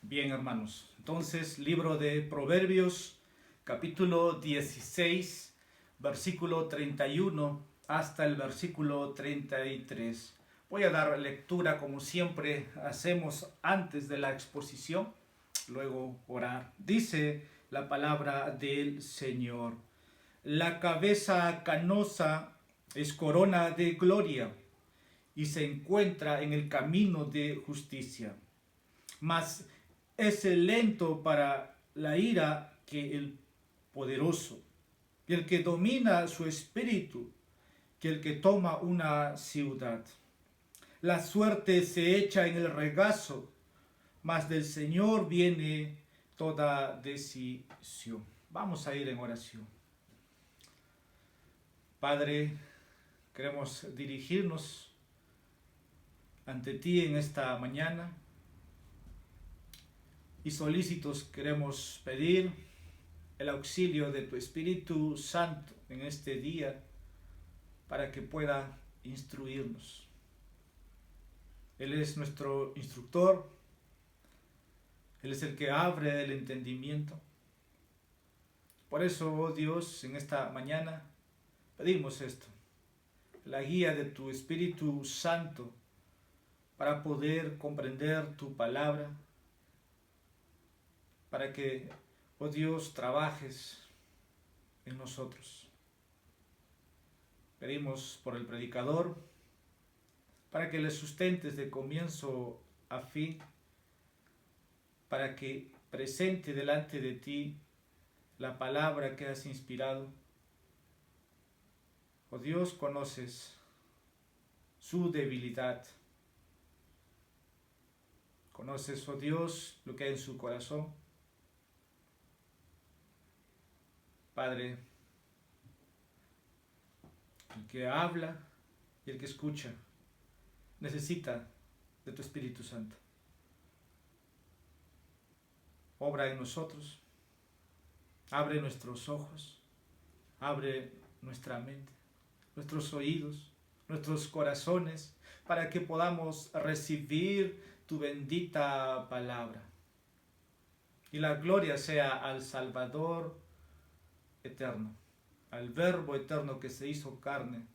Bien, hermanos, entonces libro de Proverbios, capítulo 16, versículo 31 hasta el versículo 33. Voy a dar lectura como siempre hacemos antes de la exposición, luego orar. Dice la palabra del Señor: la cabeza canosa es corona de gloria y se encuentra en el camino de justicia. Mas es lento para la ira que el poderoso, y el que domina su espíritu, que el que toma una ciudad. La suerte se echa en el regazo, mas del Señor viene toda decisión. Vamos a ir en oración. Padre, queremos dirigirnos ante ti en esta mañana y solícitos queremos pedir el auxilio de tu Espíritu Santo en este día para que pueda instruirnos. Él es nuestro instructor, Él es el que abre el entendimiento. Por eso, oh Dios, en esta mañana pedimos esto, la guía de tu Espíritu Santo para poder comprender tu palabra, para que, oh Dios, trabajes en nosotros. Pedimos por el predicador, para que le sustentes de comienzo a fin, para que presente delante de ti la palabra que has inspirado. Oh Dios, conoces su debilidad. Conoces, oh Dios, lo que hay en su corazón. Padre, el que habla y el que escucha necesita de tu Espíritu Santo. Obra en nosotros, abre nuestros ojos, abre nuestra mente, nuestros oídos, nuestros corazones, para que podamos recibir tu bendita palabra. Y la gloria sea al Salvador eterno, al Verbo eterno que se hizo carne,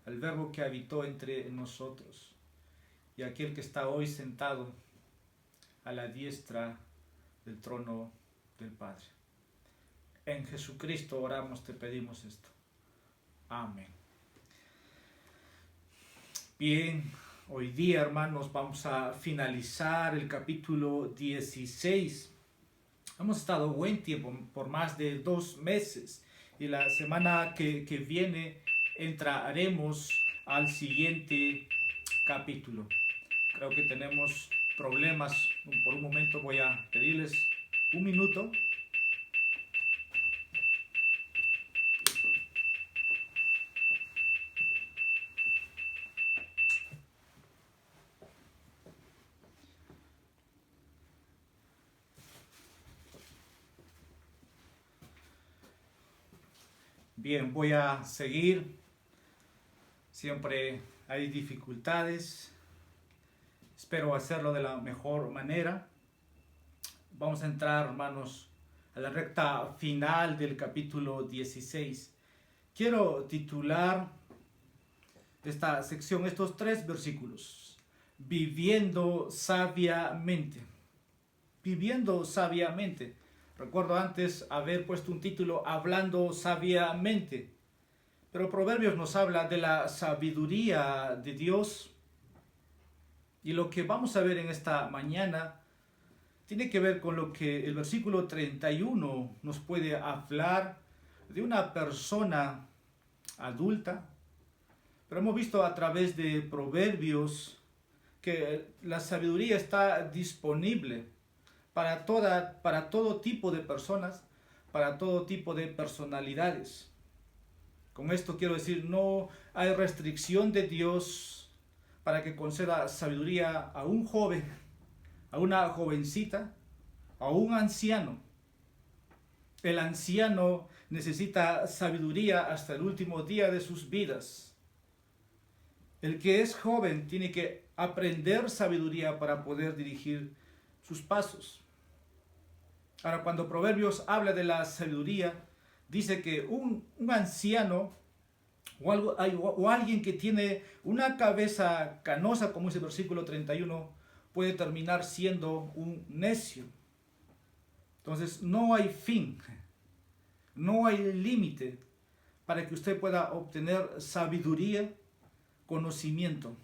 al Verbo que habitó entre nosotros, y aquel que está hoy sentado a la diestra del trono del Padre. En Jesucristo oramos, te pedimos esto. Amén. Bien, hoy día, hermanos, vamos a finalizar el capítulo 16. Hemos estado buen tiempo, por más de 2 meses, y la semana que viene entraremos al siguiente capítulo. Creo que tenemos problemas. Por un momento voy a pedirles un minuto. Bien, voy a seguir. Siempre hay dificultades. Espero hacerlo de la mejor manera. Vamos a entrar, hermanos, a la recta final del capítulo 16. Quiero titular esta sección, estos 3 versículos: viviendo sabiamente. Viviendo sabiamente. Recuerdo antes haber puesto un título, hablando sabiamente. Pero Proverbios nos habla de la sabiduría de Dios. Y lo que vamos a ver en esta mañana tiene que ver con lo que el versículo 31 nos puede hablar de una persona adulta. Pero hemos visto a través de Proverbios que la sabiduría está disponible para todo tipo de personas, para todo tipo de personalidades. Con esto quiero decir, no hay restricción de Dios para que conceda sabiduría a un joven, a una jovencita, a un anciano. El anciano necesita sabiduría hasta el último día de sus vidas. El que es joven tiene que aprender sabiduría para poder dirigir sus pasos. Ahora, cuando Proverbios habla de la sabiduría, dice que un anciano o alguien que tiene una cabeza canosa, como dice el versículo 31, puede terminar siendo un necio. Entonces, no hay fin, no hay límite para que usted pueda obtener sabiduría, conocimiento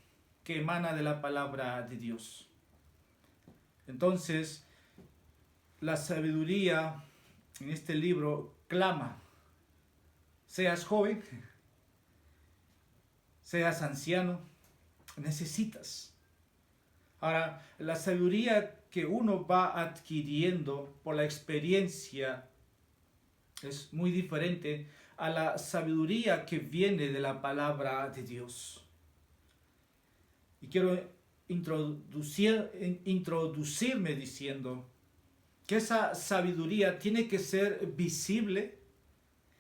que emana de la palabra de Dios. Entonces, la sabiduría en este libro clama, seas joven, seas anciano, necesitas. Ahora, la sabiduría que uno va adquiriendo por la experiencia es muy diferente a la sabiduría que viene de la palabra de Dios. Y quiero introducirme diciendo que esa sabiduría tiene que ser visible,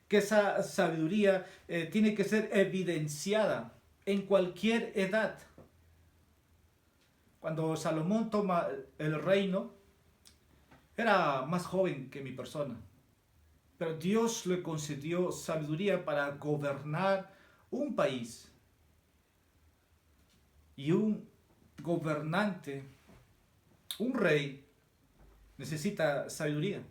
que esa sabiduría tiene que ser evidenciada en cualquier edad. Cuando Salomón toma el reino, era más joven que mi persona, pero Dios le concedió sabiduría para gobernar un país. Y un gobernante, un rey, necesita sabiduría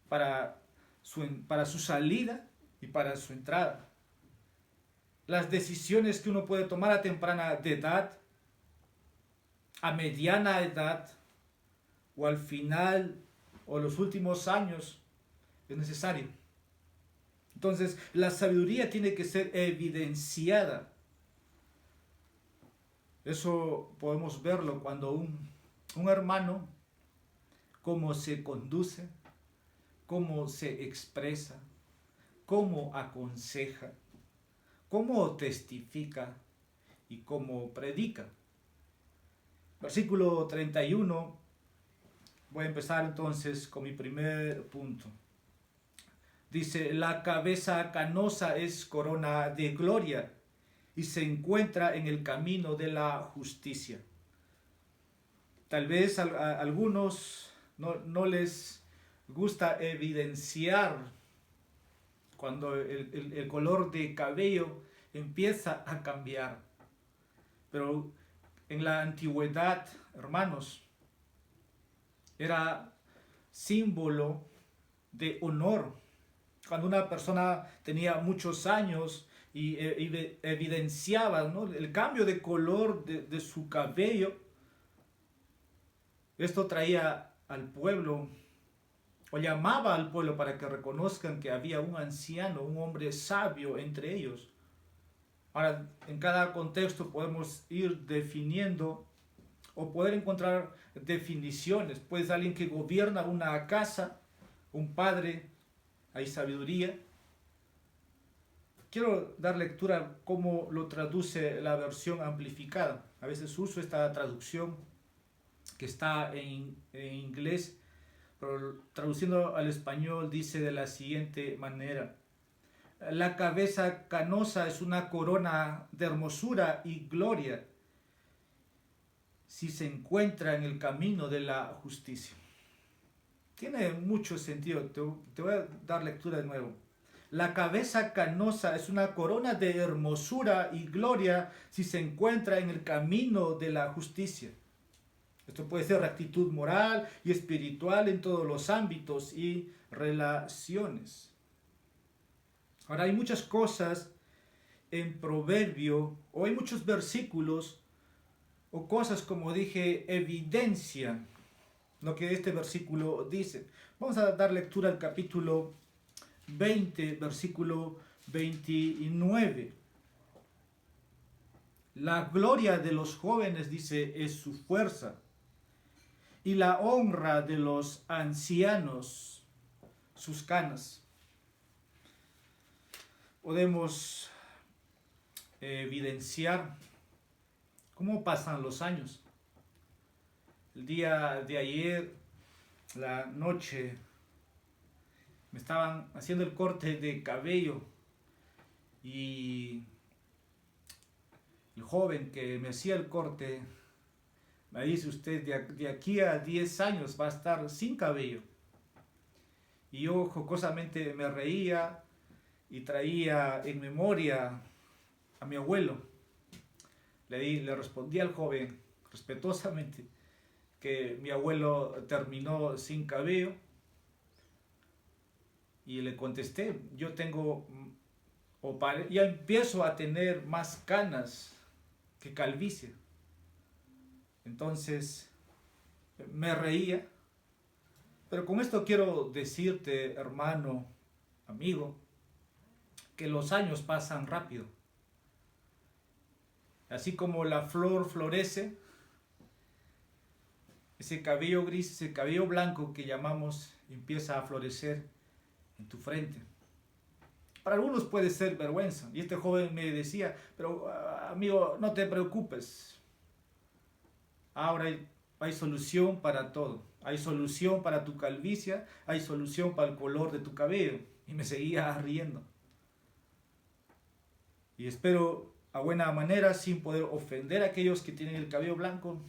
para su salida y para su entrada. Las decisiones que uno puede tomar a temprana edad, a mediana edad o al final o los últimos años es necesario. Entonces, la sabiduría tiene que ser evidenciada. Eso podemos verlo cuando un hermano, cómo se conduce, cómo se expresa, cómo aconseja, cómo testifica y cómo predica. Versículo 31, voy a empezar entonces con mi primer punto. Dice, la cabeza canosa es corona de gloria y se encuentra en el camino de la justicia. Tal vez a algunos no les gusta evidenciar cuando el color de cabello empieza a cambiar. Pero en la antigüedad, hermanos, era símbolo de honor. Cuando una persona tenía muchos años y evidenciaba, ¿no?, el cambio de color de su cabello, esto traía al pueblo o llamaba al pueblo para que reconozcan que había un anciano, un hombre sabio entre ellos. Ahora, en cada contexto podemos ir definiendo o poder encontrar definiciones. Pues alguien que gobierna una casa, un padre, hay sabiduría. Quiero dar lectura a cómo lo traduce la versión amplificada. A veces uso esta traducción que está en inglés, pero traduciendo al español dice de la siguiente manera: la cabeza canosa es una corona de hermosura y gloria si se encuentra en el camino de la justicia. Tiene mucho sentido, te voy a dar lectura de nuevo. La cabeza canosa es una corona de hermosura y gloria si se encuentra en el camino de la justicia. Esto puede ser rectitud moral y espiritual en todos los ámbitos y relaciones. Ahora, hay muchas cosas en Proverbio, o hay muchos versículos, o cosas, como dije, evidencian lo que este versículo dice. Vamos a dar lectura al capítulo 20, versículo 29. La gloria de los jóvenes, dice, es su fuerza, y la honra de los ancianos, sus canas. Podemos evidenciar cómo pasan los años. El día de ayer, la noche, me estaban haciendo el corte de cabello y el joven que me hacía el corte Me dice usted, de aquí a 10 años va a estar sin cabello. Y yo jocosamente me reía y traía en memoria a mi abuelo. Le respondí al joven respetuosamente que mi abuelo terminó sin cabello y le contesté, yo tengo, ya empiezo a tener más canas que calvicie. Entonces me reía, pero con esto quiero decirte, hermano, amigo, que los años pasan rápido. Así como la flor florece, ese cabello gris, ese cabello blanco que llamamos, empieza a florecer en tu frente. Para algunos puede ser vergüenza. Y este joven me decía, pero amigo, no te preocupes. Ahora hay solución para todo. Hay solución para tu calvicie, hay solución para el color de tu cabello. Y me seguía riendo. Y espero a buena manera, sin poder ofender a aquellos que tienen el cabello blanco.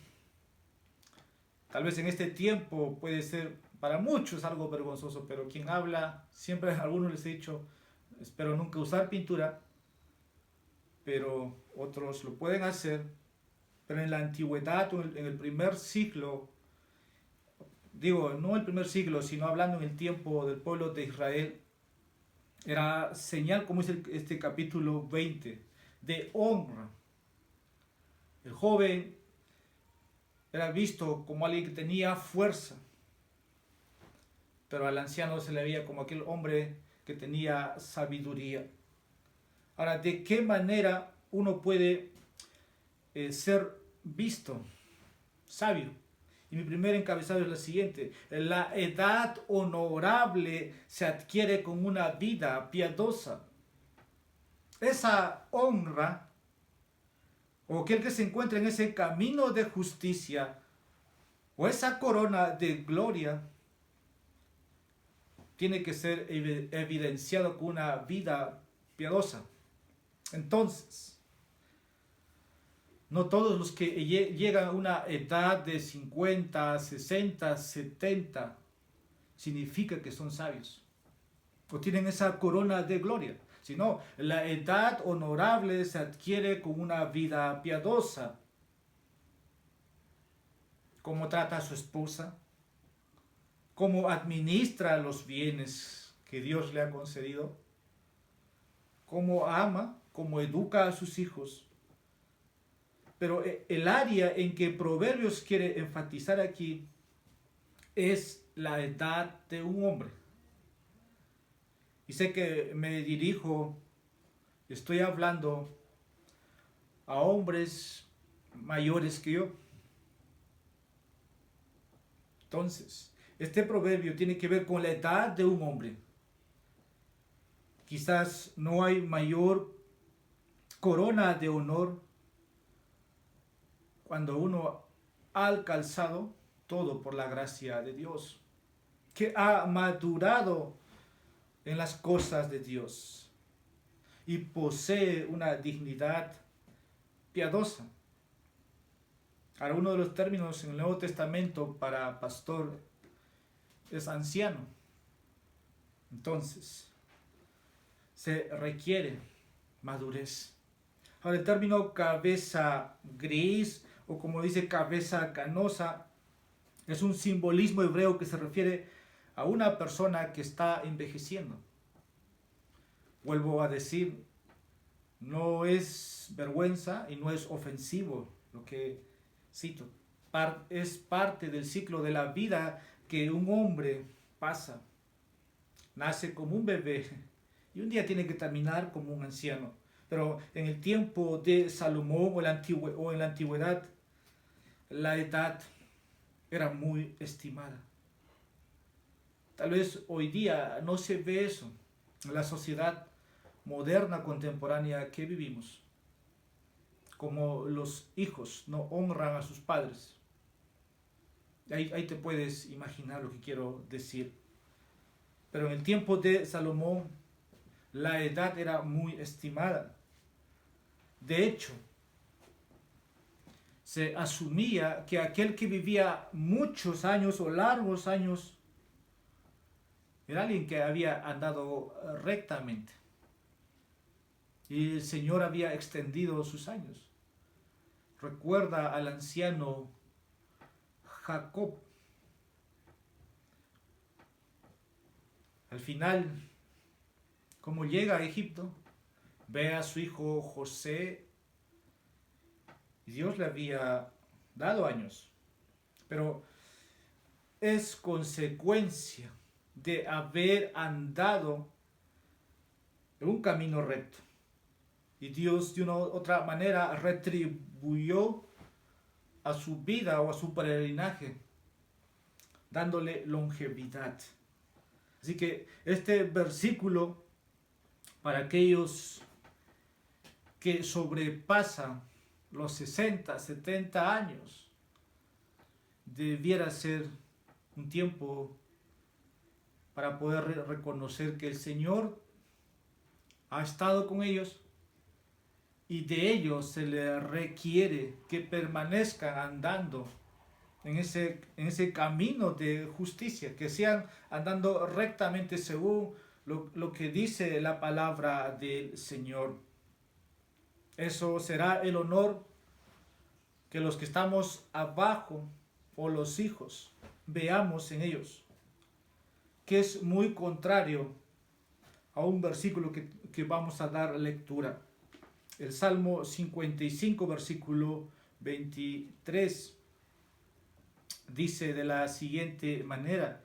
Tal vez en este tiempo puede ser para muchos algo vergonzoso, pero quien habla, siempre a algunos les he dicho, espero nunca usar pintura, pero otros lo pueden hacer. Pero en la antigüedad, en el primer siglo, digo, no el primer siglo, sino hablando en el tiempo del pueblo de Israel, era señal, como es este capítulo 20, de honra. El joven era visto como alguien que tenía fuerza, pero al anciano se le veía como aquel hombre que tenía sabiduría. Ahora, ¿de qué manera uno puede ser visto sabio? Y mi primer encabezado es la siguiente: la edad honorable se adquiere con una vida piadosa. Esa honra, o aquel que se encuentra en ese camino de justicia, o esa corona de gloria, tiene que ser evidenciado con una vida piadosa. Entonces, no todos los que llegan a una edad de 50, 60, 70 significa que son sabios o tienen esa corona de gloria, sino la edad honorable se adquiere con una vida piadosa. Cómo trata a su esposa, cómo administra los bienes que Dios le ha concedido, cómo ama, cómo educa a sus hijos. Pero el área en que Proverbios quiere enfatizar aquí es la edad de un hombre. Y sé que me dirijo, estoy hablando a hombres mayores que yo. Entonces, este proverbio tiene que ver con la edad de un hombre. Quizás no hay mayor corona de honor cuando uno ha alcanzado todo por la gracia de Dios, que ha madurado en las cosas de Dios y posee una dignidad piadosa. Ahora, uno de los términos en el Nuevo Testamento para pastor es anciano. Entonces, se requiere madurez. Ahora, el término cabeza gris, o como dice cabeza canosa, es un simbolismo hebreo que se refiere a una persona que está envejeciendo. Vuelvo a decir, no es vergüenza y no es ofensivo lo que cito. Es parte del ciclo de la vida que un hombre pasa. Nace como un bebé y un día tiene que terminar como un anciano. Pero en el tiempo de Salomón o en la antigüedad, la edad era muy estimada. Tal vez hoy día no se ve eso en la sociedad moderna contemporánea que vivimos. Como los hijos no honran a sus padres. Ahí te puedes imaginar lo que quiero decir. Pero en el tiempo de Salomón, la edad era muy estimada. De hecho, se asumía que aquel que vivía muchos años o largos años era alguien que había andado rectamente. Y el Señor había extendido sus años. Recuerda al anciano Jacob. Al final, como llega a Egipto, ve a su hijo José y Dios le había dado años. Pero es consecuencia de haber andado en un camino recto. Y Dios de una u otra manera retribuyó a su vida o a su peregrinaje, dándole longevidad. Así que este versículo, para aquellos que sobrepasan los 60, 70 años, debiera ser un tiempo para poder reconocer que el Señor ha estado con ellos y de ellos se les requiere que permanezcan andando en ese camino de justicia, que sean andando rectamente según lo que dice la palabra del Señor. Eso será el honor que los que estamos abajo o los hijos veamos en ellos, que es muy contrario a un versículo que vamos a dar lectura. El Salmo 55, versículo 23, dice de la siguiente manera: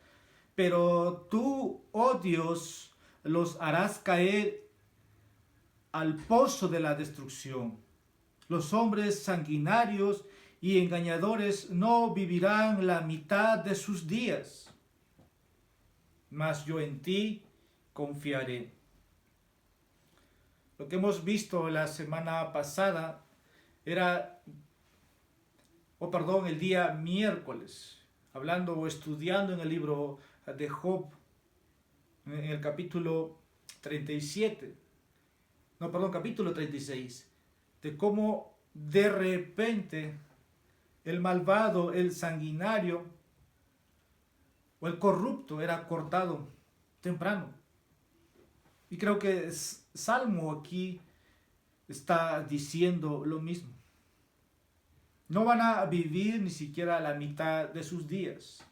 pero tú, oh Dios, los harás caer al pozo de la destrucción. Los hombres sanguinarios y engañadores no vivirán la mitad de sus días. Mas yo en ti confiaré. Lo que hemos visto la semana pasada era, el día miércoles, hablando o estudiando en el libro de Job, en el capítulo 37, capítulo 36, de cómo de repente el malvado, el sanguinario o el corrupto era cortado temprano. Y creo que Salmo aquí está diciendo lo mismo. No van a vivir ni siquiera la mitad de sus días.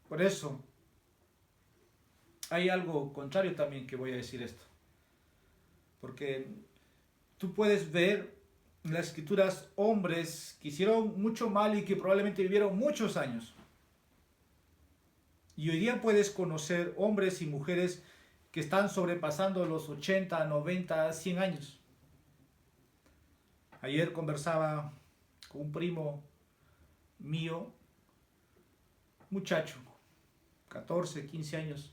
Por eso, hay algo contrario también que voy a decir esto. Porque tú puedes ver en las escrituras hombres que hicieron mucho mal y que probablemente vivieron muchos años. Y hoy día puedes conocer hombres y mujeres que están sobrepasando los 80, 90, 100 años. Ayer conversaba con un primo mío, muchacho, 14, 15 años,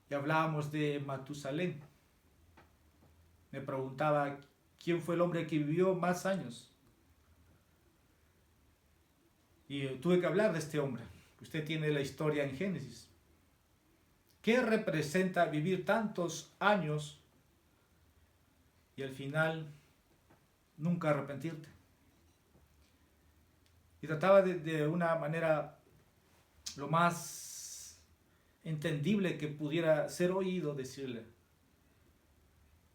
y hablábamos de Matusalén. Me preguntaba quién fue el hombre que vivió más años. Y tuve que hablar de este hombre. Usted tiene la historia en Génesis. ¿Qué representa vivir tantos años y al final nunca arrepentirte? Y trataba de una manera lo más entendible que pudiera ser oído decirle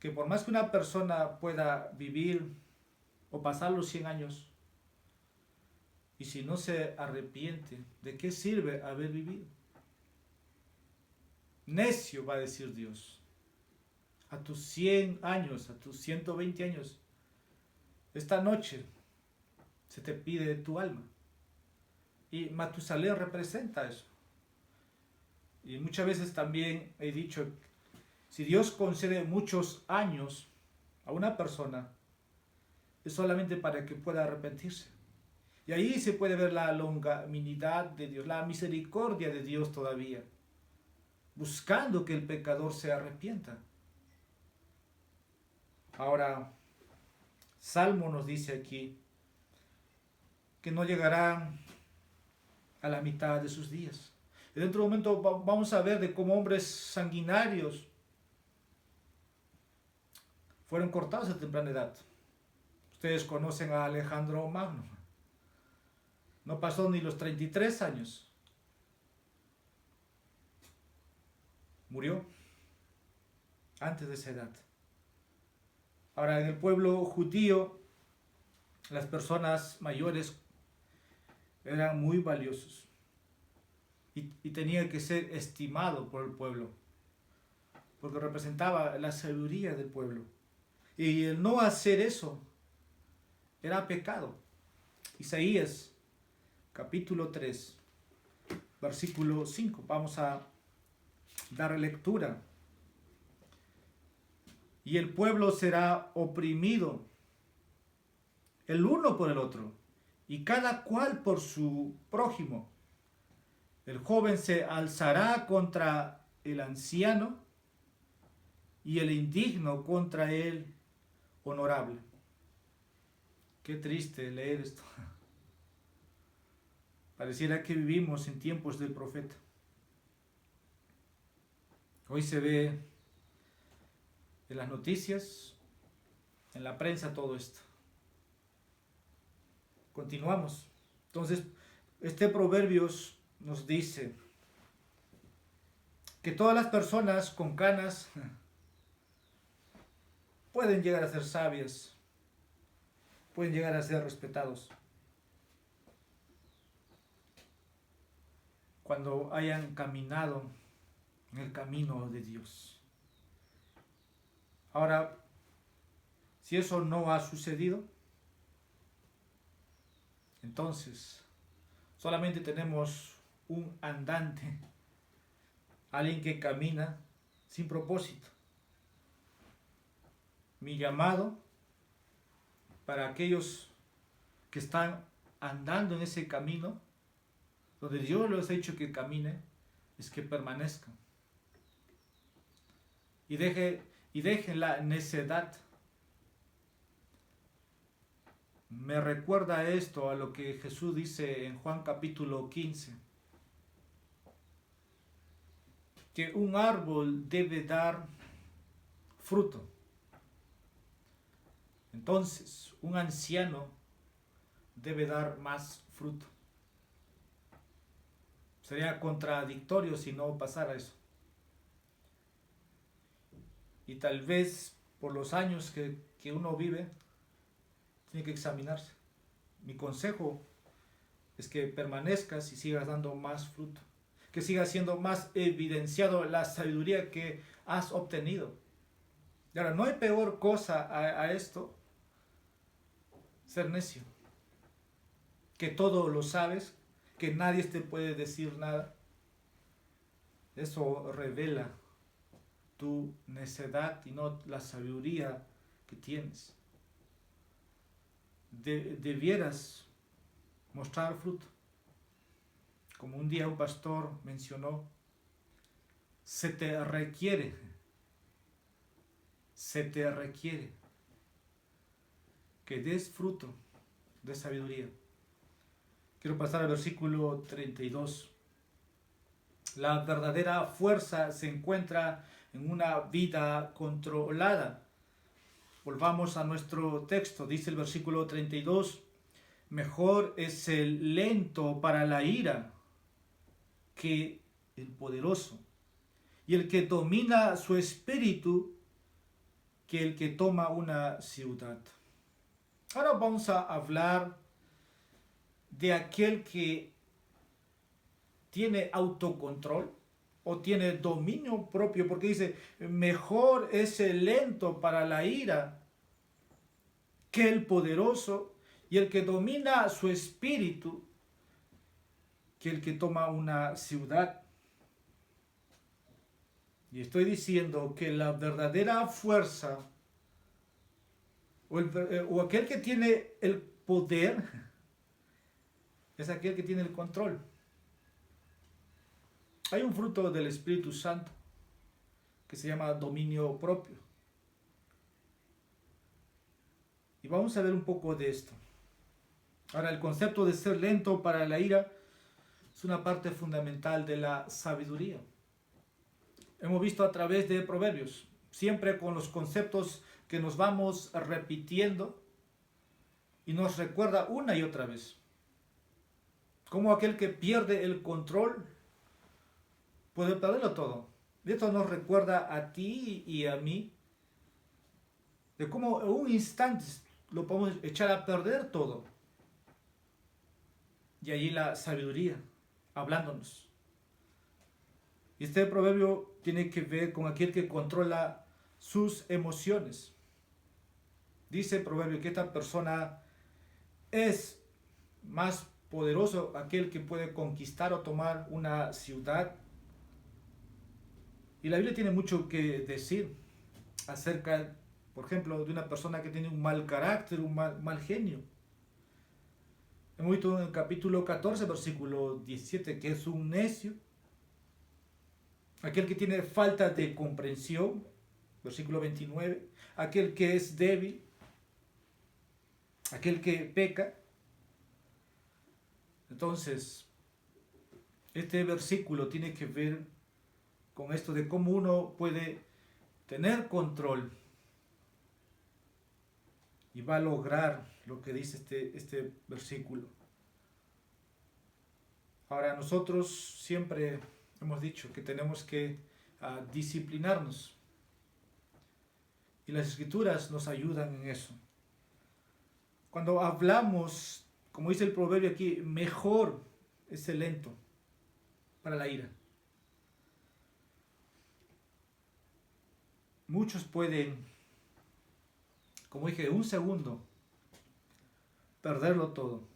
que por más que una persona pueda vivir o pasar los 100 años, y si no se arrepiente, ¿de qué sirve haber vivido? Necio, va a decir Dios. A tus 100 años, a tus 120 años, esta noche se te pide tu alma. Y Matusalén representa eso. Y muchas veces también he dicho, si Dios concede muchos años a una persona, es solamente para que pueda arrepentirse. Y ahí se puede ver la longanimidad de Dios, la misericordia de Dios todavía, buscando que el pecador se arrepienta. Ahora, Salmo nos dice aquí que no llegarán a la mitad de sus días. Y dentro de un momento vamos a ver de cómo hombres sanguinarios fueron cortados a temprana edad. Ustedes conocen a Alejandro Magno. No pasó ni los 33 años. Murió antes de esa edad. Ahora, en el pueblo judío, las personas mayores eran muy valiosos y tenían que ser estimados por el pueblo, porque representaba la sabiduría del pueblo. Y el no hacer eso era pecado. Isaías capítulo 3, versículo 5. Vamos a dar lectura. Y el pueblo será oprimido el uno por el otro, y cada cual por su prójimo. El joven se alzará contra el anciano, y el indigno contra el honorable. Qué triste leer esto. Pareciera que vivimos en tiempos del profeta. Hoy se ve en las noticias, en la prensa, todo esto. Continuamos. Entonces, este Proverbios nos dice que todas las personas con canas pueden llegar a ser sabias, pueden llegar a ser respetados cuando hayan caminado en el camino de Dios. Ahora, si eso no ha sucedido, entonces solamente tenemos un andante, alguien que camina sin propósito. Mi llamado para aquellos que están andando en ese camino, donde Dios les ha hecho que camine, es que permanezcan. Y dejen la necedad. Me recuerda esto a lo que Jesús dice en Juan capítulo 15. Que un árbol debe dar fruto. Entonces, un anciano debe dar más fruto. Sería contradictorio si no pasara eso. Y tal vez por los años que uno vive, tiene que examinarse. Mi consejo es que permanezcas y sigas dando más fruto. Que siga siendo más evidenciado la sabiduría que has obtenido. Y ahora, no hay peor cosa a esto, ser necio. Que todo lo sabes, que nadie te puede decir nada. Eso revela tu necedad y no la sabiduría que tienes. Debieras mostrar fruto. Como un día un pastor mencionó, se te requiere que des fruto de sabiduría. Quiero pasar al versículo 32. La verdadera fuerza se encuentra en una vida controlada. Volvamos a nuestro texto. Dice el versículo 32. Mejor es el lento para la ira que el poderoso, y el que domina su espíritu que el que toma una ciudad. Ahora vamos a hablar de aquel que tiene autocontrol o tiene dominio propio, porque dice, mejor es el lento para la ira que el poderoso, y el que domina su espíritu que el que toma una ciudad. Y estoy diciendo que la verdadera fuerza o aquel que tiene el poder es aquel que tiene el control. Hay un fruto del Espíritu Santo que se llama dominio propio. Y vamos a ver un poco de esto. Ahora, el concepto de ser lento para la ira es una parte fundamental de la sabiduría. Hemos visto a través de Proverbios, siempre con los conceptos que nos vamos repitiendo, y nos recuerda una y otra vez cómo aquel que pierde el control puede perderlo todo. Y esto nos recuerda a ti y a mí de cómo en un instante lo podemos echar a perder todo. Y allí la sabiduría hablándonos. Y este proverbio tiene que ver con aquel que controla sus emociones. Dice el proverbio que esta persona es más poderoso aquel que puede conquistar o tomar una ciudad. Y la Biblia tiene mucho que decir acerca, por ejemplo, de una persona que tiene un mal carácter, un mal genio. Hemos visto en el capítulo 14, versículo 17, que es un necio. Aquel que tiene falta de comprensión, versículo 29. Aquel que es débil. Aquel que peca. Entonces, este versículo tiene que ver con esto de cómo uno puede tener control y va a lograr lo que dice este versículo. Ahora, nosotros siempre hemos dicho que tenemos que disciplinarnos y las escrituras nos ayudan en eso. Cuando hablamos, como dice el proverbio aquí, mejor es el lento para la ira. Muchos pueden, como dije, un segundo, perderlo todo.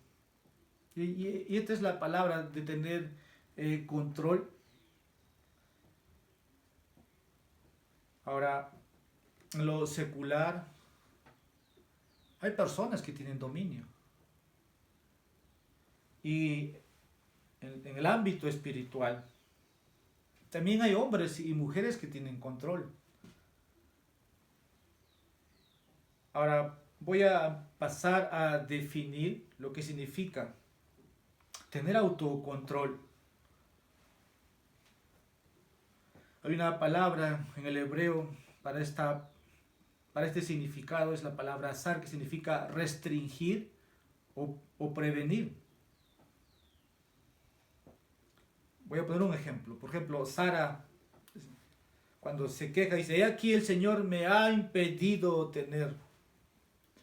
Y esta es la palabra de tener control. Ahora, en lo secular, hay personas que tienen dominio. Y en el ámbito espiritual, también hay hombres y mujeres que tienen control. Ahora voy a pasar a definir lo que significa tener autocontrol. Hay una palabra en el hebreo para este significado, es la palabra azar, que significa restringir o prevenir. Voy a poner un ejemplo. Por ejemplo, Sara, cuando se queja, dice: "He aquí el Señor me ha impedido tener".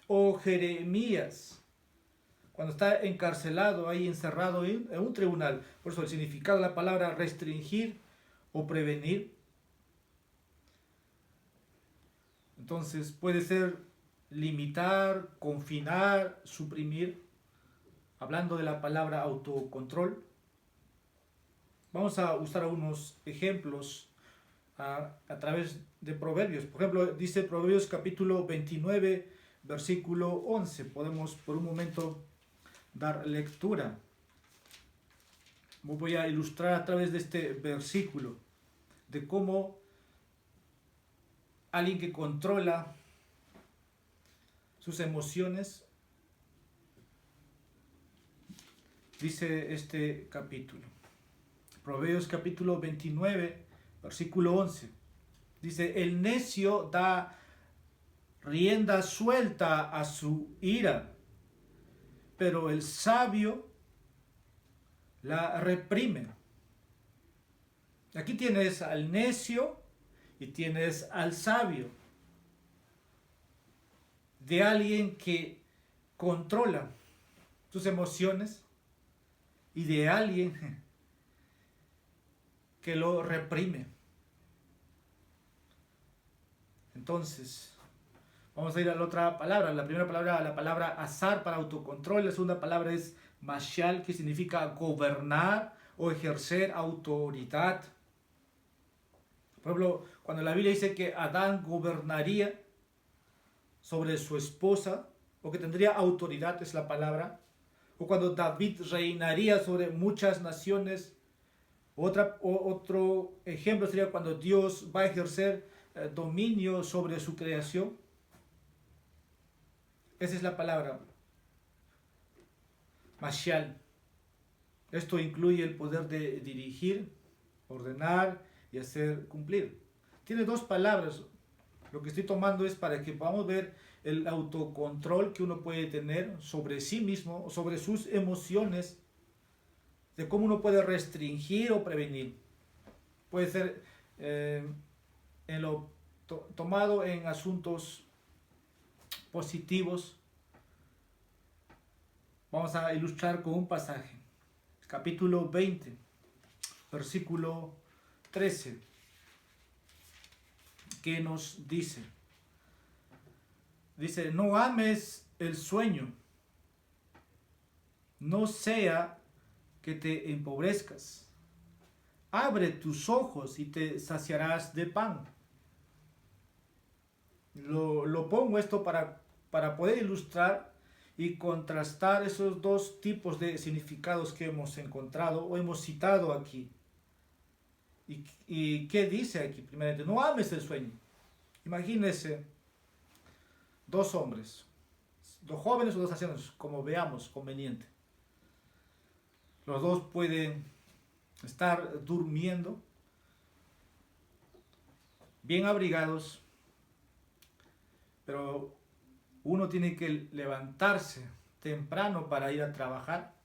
O Jeremías, cuando está encarcelado, ahí encerrado en un tribunal. Por eso el significado de la palabra restringir o prevenir. Entonces puede ser limitar, confinar, suprimir. Hablando de la palabra autocontrol, vamos a usar algunos ejemplos a través de Proverbios. Por ejemplo, dice Proverbios capítulo 29, versículo 11. Podemos por un momento dar lectura. Voy a ilustrar a través de este versículo de cómo alguien que controla sus emociones, dice este capítulo. Proverbios capítulo 29, versículo 11. Dice: "El necio da rienda suelta a su ira, pero el sabio la reprime". Aquí tienes al necio y tienes al sabio, de alguien que controla sus emociones y de alguien que lo reprime. Entonces, vamos a ir a la otra palabra. La primera palabra, la palabra azar, para autocontrol. La segunda palabra es mashal, que significa gobernar o ejercer autoridad. Por ejemplo, cuando la Biblia dice que Adán gobernaría sobre su esposa, o que tendría autoridad, es la palabra. O cuando David reinaría sobre muchas naciones. Otro ejemplo sería cuando Dios va a ejercer dominio sobre su creación. Esa es la palabra mashal. Esto incluye el poder de dirigir, ordenar y hacer cumplir. Tiene dos palabras. Lo que estoy tomando es para que podamos ver el autocontrol que uno puede tener sobre sí mismo, sobre sus emociones, de cómo uno puede restringir o prevenir. Puede ser en lo tomado en asuntos positivos. Vamos a ilustrar con un pasaje. Capítulo 20, versículo 13, que nos dice. Dice, no ames el sueño, no sea que te empobrezcas. Abre tus ojos y te saciarás de pan. Lo pongo esto para poder ilustrar y contrastar esos dos tipos de significados que hemos encontrado o hemos citado aquí. ¿Y qué dice aquí? Primeramente, no ames el sueño. Imagínense dos hombres, dos jóvenes o dos ancianos, como veamos conveniente. Los dos pueden estar durmiendo, bien abrigados, pero uno tiene que levantarse temprano para ir a trabajar.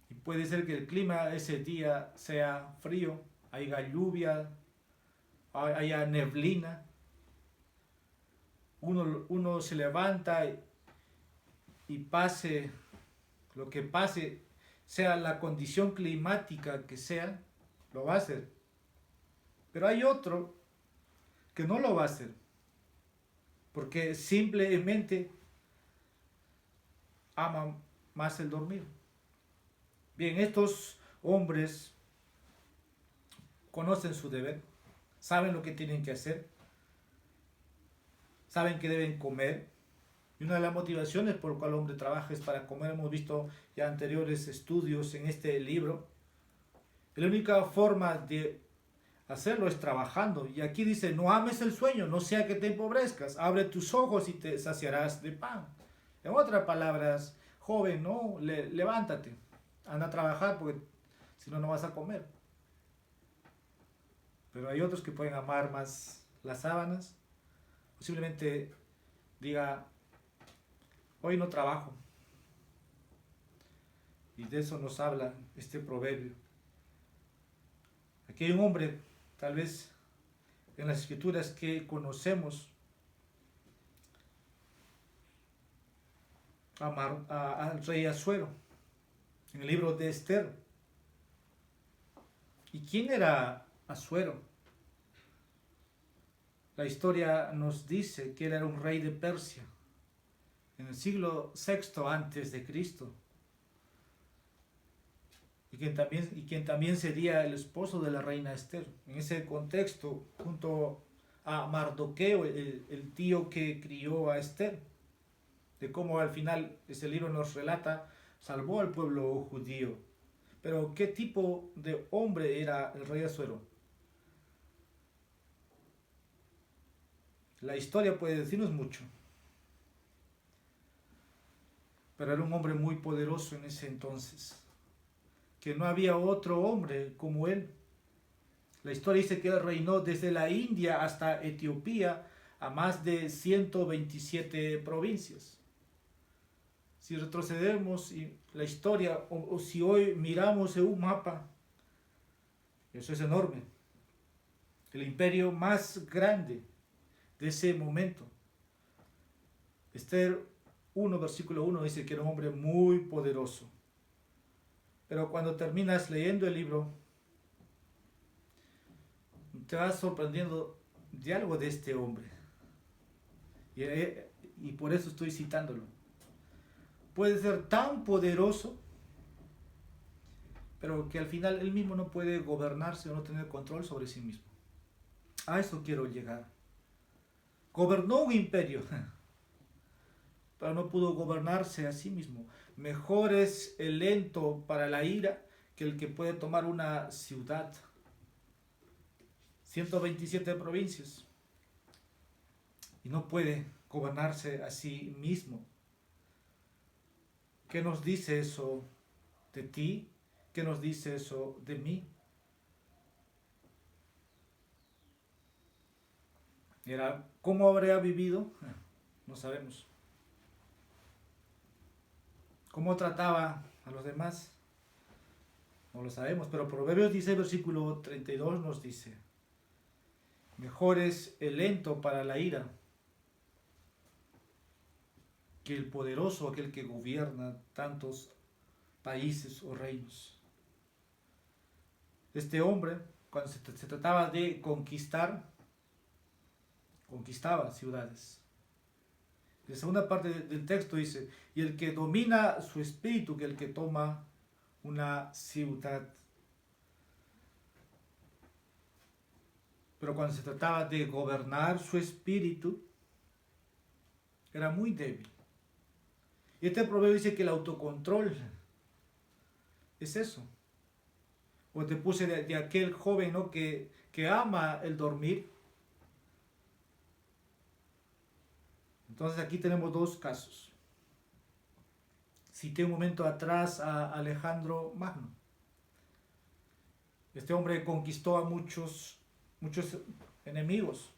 Y puede ser que el clima ese día sea frío, haya lluvia, haya neblina. Uno se levanta y pase lo que pase, sea la condición climática que sea, lo va a hacer. Pero hay otro que no lo va a hacer, porque simplemente ama más el dormir. Bien, estos hombres conocen su deber, saben lo que tienen que hacer, saben que deben comer. Y una de las motivaciones por la cual el hombre trabaja es para comer. Hemos visto ya anteriores estudios en este libro. La única forma de hacerlo es trabajando. Y aquí dice, no ames el sueño, no sea que te empobrezcas. Abre tus ojos y te saciarás de pan. En otras palabras, joven, no, levántate, anda a trabajar porque si no, no vas a comer. Pero hay otros que pueden amar más las sábanas. Posiblemente diga, hoy no trabajo. Y de eso nos habla este proverbio. Aquí hay un hombre, tal vez en las escrituras que conocemos, al rey Asuero, en el libro de Esther. ¿Y quién era Asuero? La historia nos dice que él era un rey de Persia, en el siglo VI antes de Cristo. Y quien también sería el esposo de la reina Esther. En ese contexto, junto a Mardoqueo, el tío que crió a Esther, de cómo al final ese libro nos relata, salvó al pueblo judío. Pero ¿qué tipo de hombre era el rey Asuero? La historia puede decirnos mucho, pero era un hombre muy poderoso en ese entonces, que no había otro hombre como él. La historia dice que él reinó desde la India hasta Etiopía a más de 127 provincias. Si retrocedemos la historia o si hoy miramos en un mapa, eso es enorme. El imperio más grande de ese momento. Esther 1, versículo 1 dice que era un hombre muy poderoso. Pero cuando terminas leyendo el libro, te vas sorprendiendo de algo de este hombre. Y por eso estoy citándolo. Puede ser tan poderoso, pero que al final él mismo no puede gobernarse o no tener control sobre sí mismo. A eso quiero llegar. Gobernó un imperio, pero no pudo gobernarse a sí mismo. Mejor es el lento para la ira que el que puede tomar una ciudad. 127 provincias. Y no puede gobernarse a sí mismo. ¿Qué nos dice eso de ti? ¿Qué nos dice eso de mí? Era, ¿cómo habría vivido? No sabemos. ¿Cómo trataba a los demás? No lo sabemos, pero Proverbios dice, versículo 32 nos dice, mejor es el lento para la ira que el poderoso, aquel que gobierna tantos países o reinos. Este hombre, cuando se trataba de conquistar, conquistaba ciudades. La segunda parte del texto dice, y el que domina su espíritu, que el que toma una ciudad. Pero cuando se trataba de gobernar su espíritu, era muy débil. Y este proverbio dice que el autocontrol es eso. O te puse de aquel joven, ¿no? que ama el dormir. Entonces aquí tenemos dos casos. Cité un momento atrás a Alejandro Magno. Este hombre conquistó a muchos enemigos,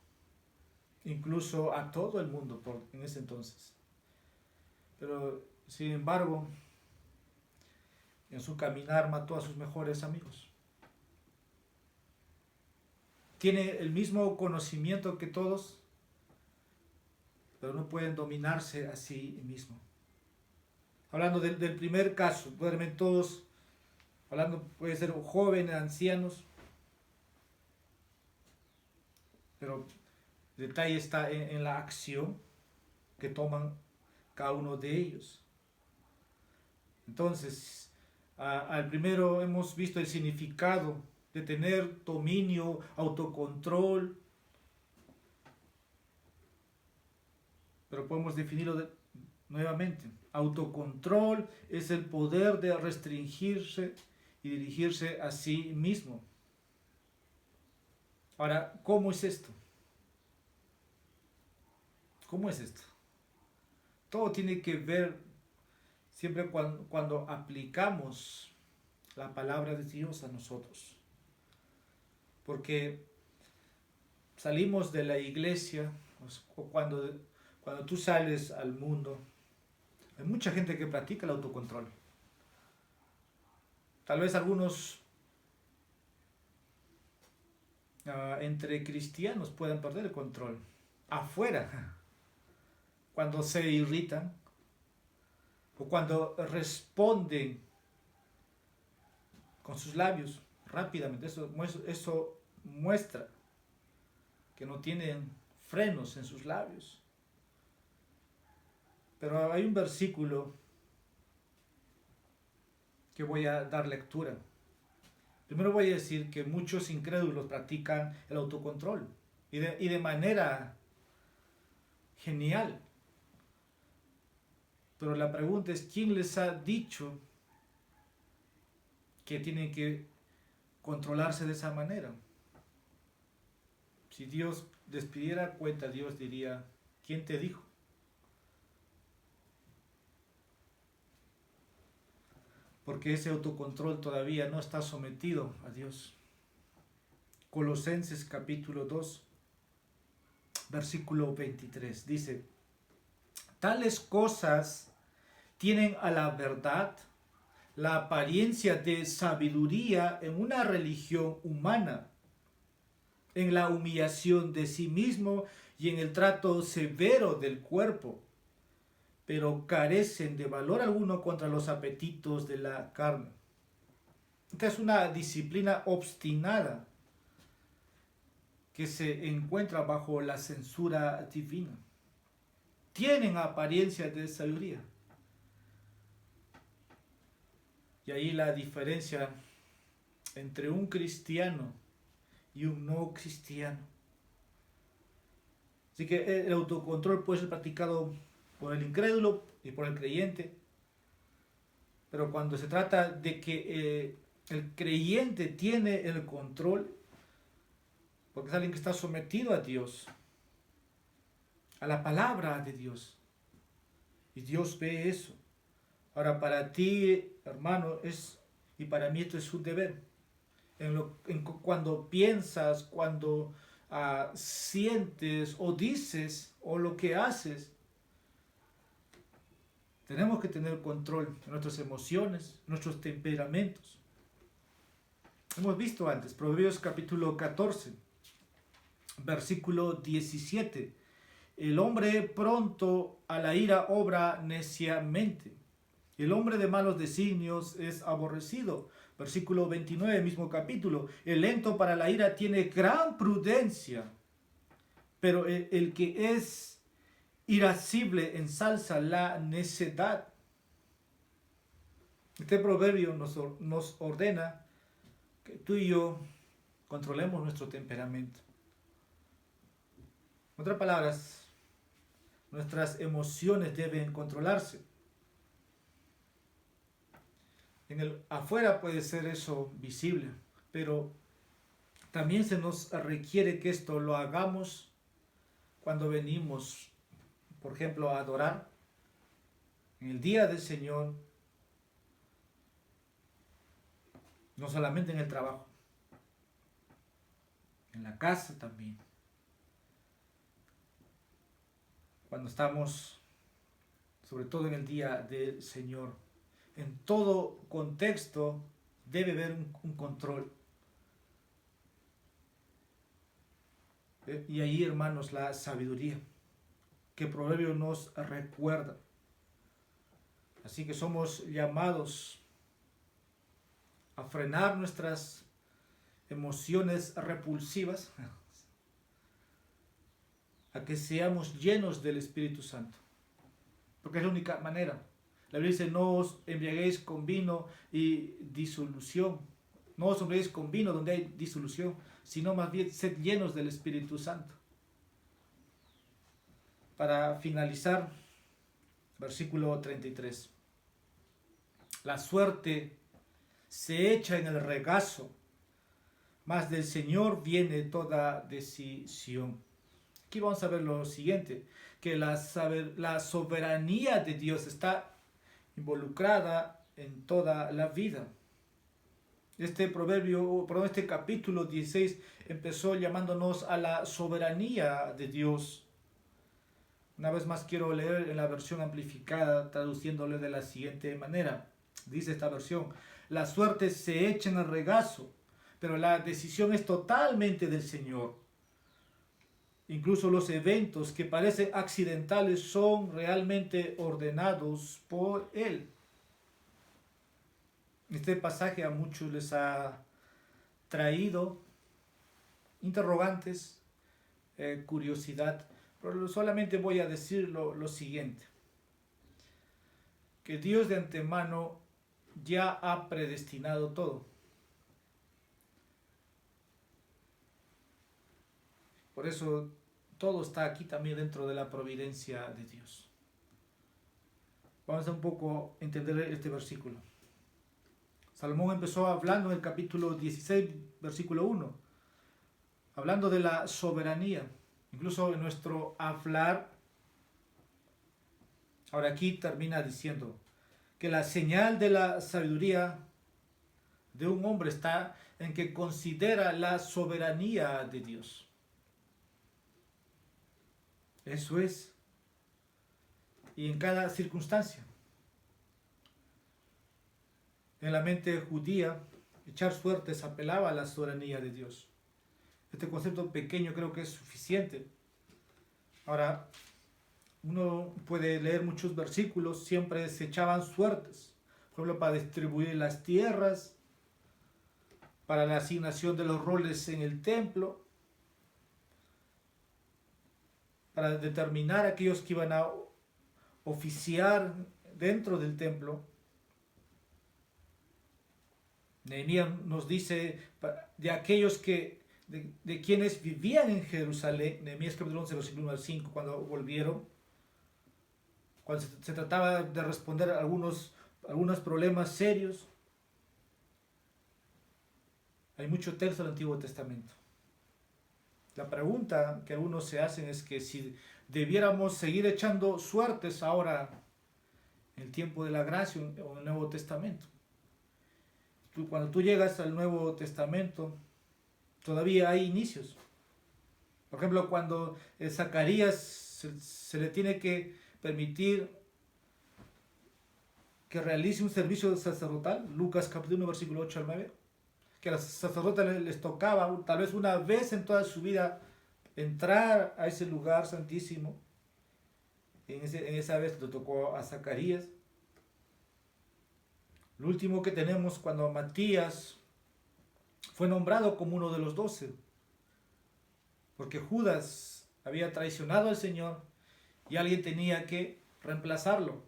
incluso a todo el mundo en ese entonces. Pero sin embargo, en su caminar mató a sus mejores amigos. Tiene el mismo conocimiento que todos, pero no pueden dominarse a sí mismo. Hablando del primer caso, duermen todos, hablando puede ser jóvenes, ancianos, pero el detalle está en la acción que toman cada uno de ellos. Entonces, al primero hemos visto el significado de tener dominio, autocontrol, pero podemos definirlo nuevamente. Autocontrol es el poder de restringirse y dirigirse a sí mismo. Ahora, ¿cómo es esto? ¿Cómo es esto? Todo tiene que ver siempre cuando aplicamos la palabra de Dios a nosotros. Porque salimos de la iglesia, o cuando tú sales al mundo, hay mucha gente que practica el autocontrol. Tal vez algunos entre cristianos puedan perder el control. Afuera, cuando se irritan o cuando responden con sus labios rápidamente, eso muestra que no tienen frenos en sus labios. Pero hay un versículo que voy a dar lectura. Primero voy a decir que muchos incrédulos practican el autocontrol y de manera genial. Pero la pregunta es, ¿quién les ha dicho que tienen que controlarse de esa manera? Si Dios les pidiera cuenta, Dios diría, ¿quién te dijo? Porque ese autocontrol todavía no está sometido a Dios. Colosenses capítulo 2, versículo 23, dice, tales cosas tienen a la verdad la apariencia de sabiduría en una religión humana, en la humillación de sí mismo y en el trato severo del cuerpo, pero carecen de valor alguno contra los apetitos de la carne. Esta es una disciplina obstinada que se encuentra bajo la censura divina. Tienen apariencia de sabiduría. Y ahí la diferencia entre un cristiano y un no cristiano. Así que el autocontrol puede ser practicado por el incrédulo y por el creyente. Pero cuando se trata de que el creyente tiene el control, porque es alguien que está sometido a Dios, a la palabra de Dios, y Dios ve eso. Ahora, para ti, hermano, y para mí esto es un deber. Cuando piensas, cuando sientes o dices o lo que haces. Tenemos que tener control de nuestras emociones, nuestros temperamentos. Hemos visto antes, Proverbios capítulo 14, versículo 17. El hombre pronto a la ira obra neciamente. El hombre de malos designios es aborrecido. Versículo 29, mismo capítulo. El lento para la ira tiene gran prudencia, pero el que es irascible ensalza la necedad. Este proverbio nos ordena que tú y yo controlemos nuestro temperamento. En otras palabras, nuestras emociones deben controlarse. Afuera puede ser eso visible, pero también se nos requiere que esto lo hagamos cuando venimos, por ejemplo, a adorar en el día del Señor, no solamente en el trabajo, en la casa también. Cuando estamos, sobre todo en el día del Señor, en todo contexto debe haber un control. Y ahí, hermanos, la sabiduría que el proverbio nos recuerda. Así que somos llamados a frenar nuestras emociones repulsivas, a que seamos llenos del Espíritu Santo, porque es la única manera. La Biblia dice: no os embriaguéis con vino y disolución. No os embriaguéis con vino donde hay disolución, sino más bien sed llenos del Espíritu Santo. Para finalizar, versículo 33. La suerte se echa en el regazo, mas del Señor viene toda decisión. Aquí vamos a ver lo siguiente, que la soberanía de Dios está involucrada en toda la vida. Este capítulo 16 empezó llamándonos a la soberanía de Dios. Una vez más quiero leer en la versión amplificada, traduciéndole de la siguiente manera. Dice esta versión: la suerte se echa en el regazo, pero la decisión es totalmente del Señor. Incluso los eventos que parecen accidentales son realmente ordenados por Él. Este pasaje a muchos les ha traído interrogantes, curiosidad, pero solamente voy a decir lo siguiente: que Dios de antemano ya ha predestinado todo. Por eso todo está aquí también dentro de la providencia de Dios. Vamos a un poco entender este versículo. Salomón empezó hablando en el capítulo 16, versículo 1, hablando de la soberanía. Incluso en nuestro hablar, ahora aquí termina diciendo que la señal de la sabiduría de un hombre está en que considera la soberanía de Dios. Eso es. Y en cada circunstancia. En la mente judía, echar suertes apelaba a la soberanía de Dios. Este concepto pequeño creo que es suficiente. Ahora, uno puede leer muchos versículos, siempre se echaban suertes. Por ejemplo, para distribuir las tierras, para la asignación de los roles en el templo, para determinar a aquellos que iban a oficiar dentro del templo. Nehemías nos dice de aquellos de quienes vivían en Jerusalén, Nehemías capítulo 11, versículo 1 al 5, cuando volvieron, cuando se trataba de responder a algunos problemas serios. Hay mucho texto del Antiguo Testamento. La pregunta que algunos se hacen es que si debiéramos seguir echando suertes ahora en el tiempo de la gracia o en el Nuevo Testamento. Cuando tú llegas al Nuevo Testamento, todavía hay inicios. Por ejemplo, cuando Zacarías se le tiene que permitir que realice un servicio sacerdotal, Lucas capítulo 1, versículo 8 al 9, que a los sacerdotes les tocaba tal vez una vez en toda su vida entrar a ese lugar santísimo. En esa vez le tocó a Zacarías. Lo último que tenemos cuando Matías fue nombrado como uno de los 12, porque Judas había traicionado al Señor y alguien tenía que reemplazarlo.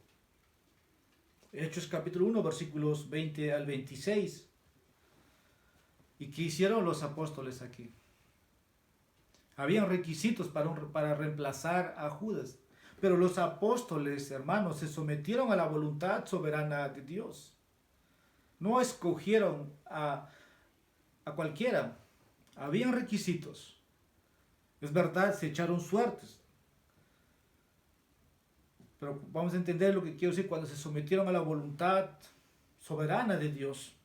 Hechos capítulo 1, versículos 20 al 26. ¿Y qué hicieron los apóstoles aquí? Habían requisitos para reemplazar a Judas. Pero los apóstoles, hermanos, se sometieron a la voluntad soberana de Dios. No escogieron a cualquiera. Habían requisitos. Es verdad, se echaron suertes. Pero vamos a entender lo que quiero decir cuando se sometieron a la voluntad soberana de Dios.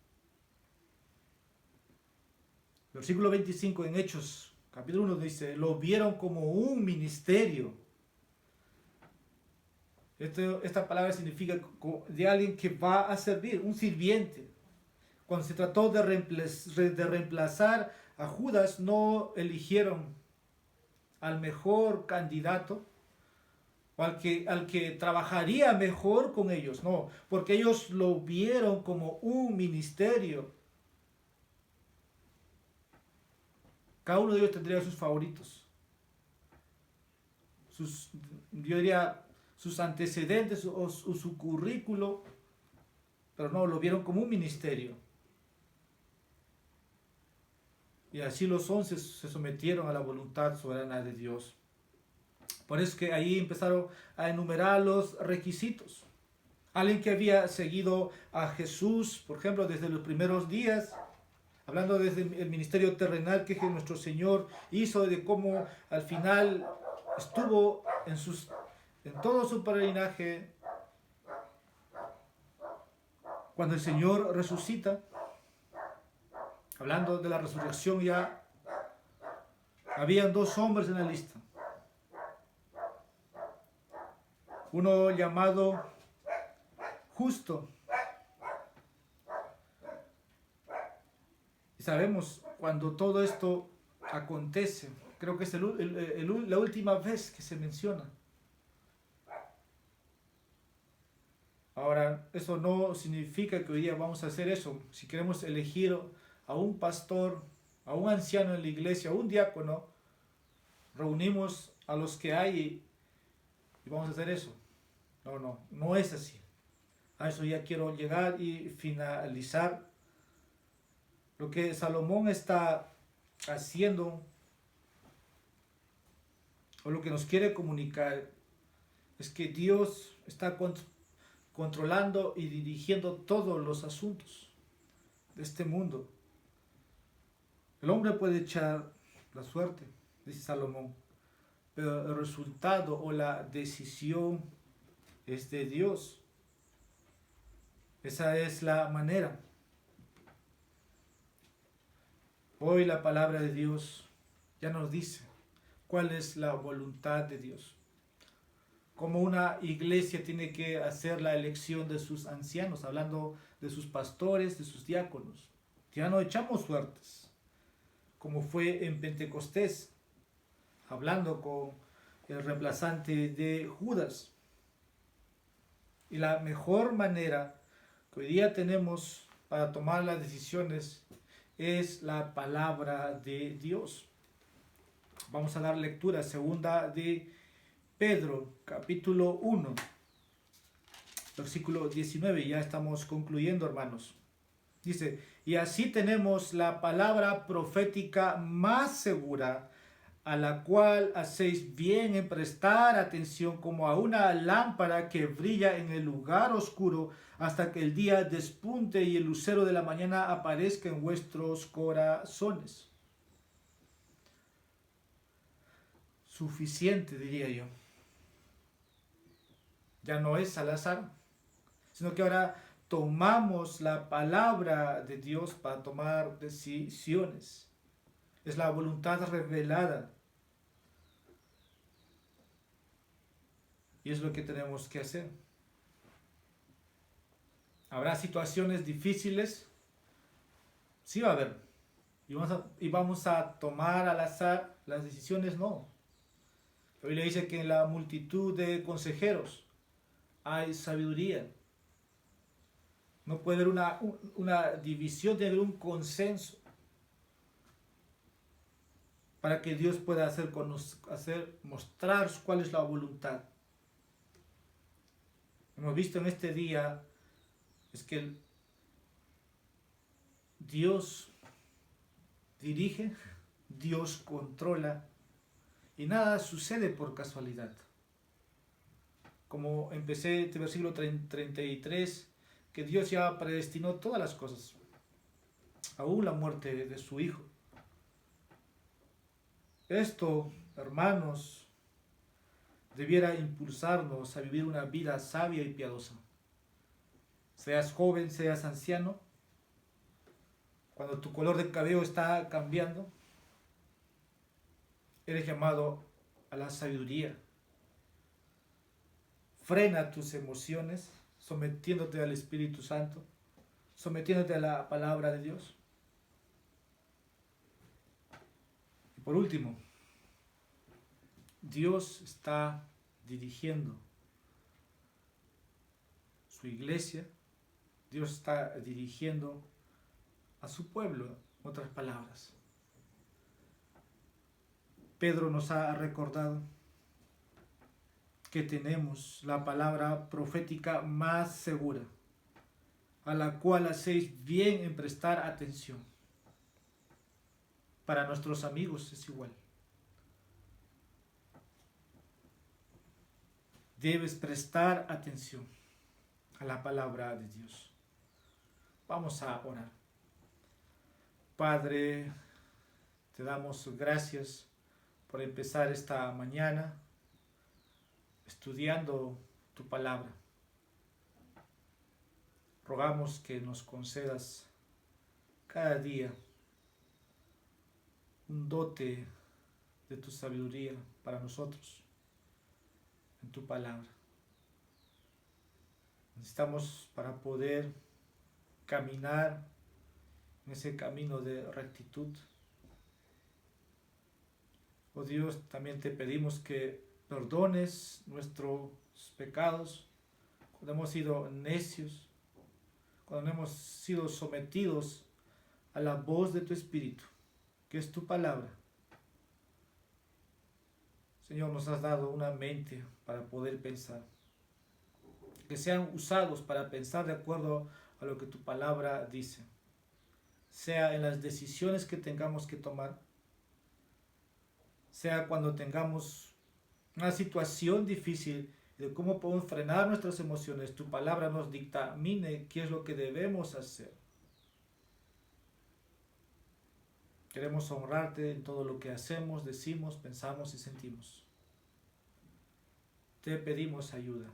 Versículo 25 en Hechos, capítulo 1 dice, lo vieron como un ministerio. Esta palabra significa de alguien que va a servir, un sirviente. Cuando se trató de reemplazar a Judas, no eligieron al mejor candidato, o al que trabajaría mejor con ellos, no, porque ellos lo vieron como un ministerio. Cada uno de ellos tendría sus favoritos, yo diría, sus antecedentes o su currículo, pero no, lo vieron como un ministerio. Y así los 11 se sometieron a la voluntad soberana de Dios. Por eso es que ahí empezaron a enumerar los requisitos. Alguien que había seguido a Jesús, por ejemplo, desde los primeros días, hablando desde el ministerio terrenal que nuestro Señor hizo, de cómo al final estuvo en todo su peregrinaje. Cuando el Señor resucita, hablando de la resurrección ya, habían 2 hombres en la lista. Uno llamado Justo. Y sabemos cuando todo esto acontece, creo que es la última vez que se menciona. Ahora, eso no significa que hoy día vamos a hacer eso. Si queremos elegir a un pastor, a un anciano en la iglesia, a un diácono, reunimos a los que hay y vamos a hacer eso. No es así. A eso ya quiero llegar y finalizar. Lo que Salomón está haciendo, o lo que nos quiere comunicar, es que Dios está controlando y dirigiendo todos los asuntos de este mundo. El hombre puede echar la suerte, dice Salomón, pero el resultado o la decisión es de Dios. Esa es la manera. Hoy la palabra de Dios ya nos dice cuál es la voluntad de Dios. Cómo una iglesia tiene que hacer la elección de sus ancianos, hablando de sus pastores, de sus diáconos. Ya no echamos suertes, como fue en Pentecostés, hablando con el reemplazante de Judas. Y la mejor manera que hoy día tenemos para tomar las decisiones es la palabra de Dios. Vamos a dar lectura, segunda de Pedro, capítulo 1, versículo 19. Ya estamos concluyendo, hermanos. Dice, y así tenemos la palabra profética más segura, a la cual hacéis bien en prestar atención como a una lámpara que brilla en el lugar oscuro hasta que el día despunte y el lucero de la mañana aparezca en vuestros corazones. Suficiente, diría yo. Ya no es al azar, sino que ahora tomamos la palabra de Dios para tomar decisiones. Es la voluntad revelada. Y es lo que tenemos que hacer. ¿Habrá situaciones difíciles? Sí va a haber. Y vamos a tomar al azar las decisiones, no. La Biblia dice que en la multitud de consejeros hay sabiduría. No puede haber una división, tiene que haber un consenso para que Dios pueda mostrar cuál es la voluntad. Hemos visto en este día es que Dios dirige, Dios controla y nada sucede por casualidad. Como empecé este versículo 33, que Dios ya predestinó todas las cosas, aún la muerte de su Hijo. Esto, hermanos, debiera impulsarnos a vivir una vida sabia y piadosa. Seas joven, seas anciano, cuando tu color de cabello está cambiando, eres llamado a la sabiduría. Frena tus emociones, sometiéndote al Espíritu Santo, sometiéndote a la palabra de Dios. Y por último, Dios está dirigiendo su iglesia, Dios está dirigiendo a su pueblo, en otras palabras. Pedro nos ha recordado que tenemos la palabra profética más segura, a la cual hacéis bien en prestar atención. Para nuestros amigos es igual. Debes prestar atención a la palabra de Dios. Vamos a orar. Padre, te damos gracias por empezar esta mañana estudiando tu palabra. Rogamos que nos concedas cada día un dote de tu sabiduría para nosotros en tu palabra. Necesitamos para poder caminar en ese camino de rectitud. Oh Dios, también te pedimos que perdones nuestros pecados cuando hemos sido necios, cuando hemos sido sometidos a la voz de tu Espíritu, que es tu palabra. Señor, nos has dado una mente para poder pensar, que sean usados para pensar de acuerdo a lo que tu palabra dice, sea en las decisiones que tengamos que tomar, sea cuando tengamos una situación difícil de cómo podemos frenar nuestras emociones, tu palabra nos dictamine qué es lo que debemos hacer. Queremos honrarte en todo lo que hacemos, decimos, pensamos y sentimos. Te pedimos ayuda.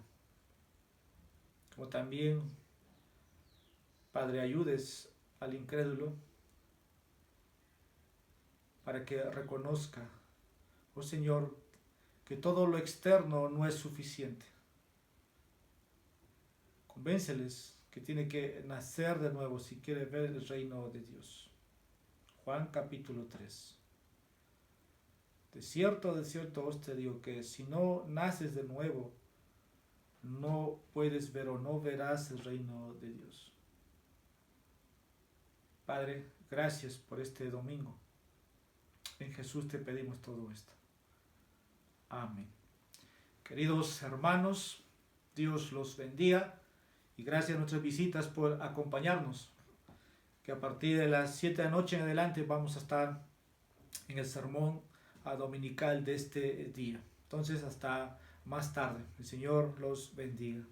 Como también, Padre, ayudes al incrédulo para que reconozca, oh Señor, que todo lo externo no es suficiente. Convénceles que tiene que nacer de nuevo si quiere ver el reino de Dios. Juan capítulo 3. De cierto os te digo que si no naces de nuevo, no puedes ver o no verás el reino de Dios. Padre, gracias por este domingo. En Jesús te pedimos todo esto. Amén. Queridos hermanos, Dios los bendiga y gracias a nuestras visitas por acompañarnos, que a partir de las 7 de la noche en adelante vamos a estar en el sermón dominical de este día. Entonces hasta más tarde. El Señor los bendiga.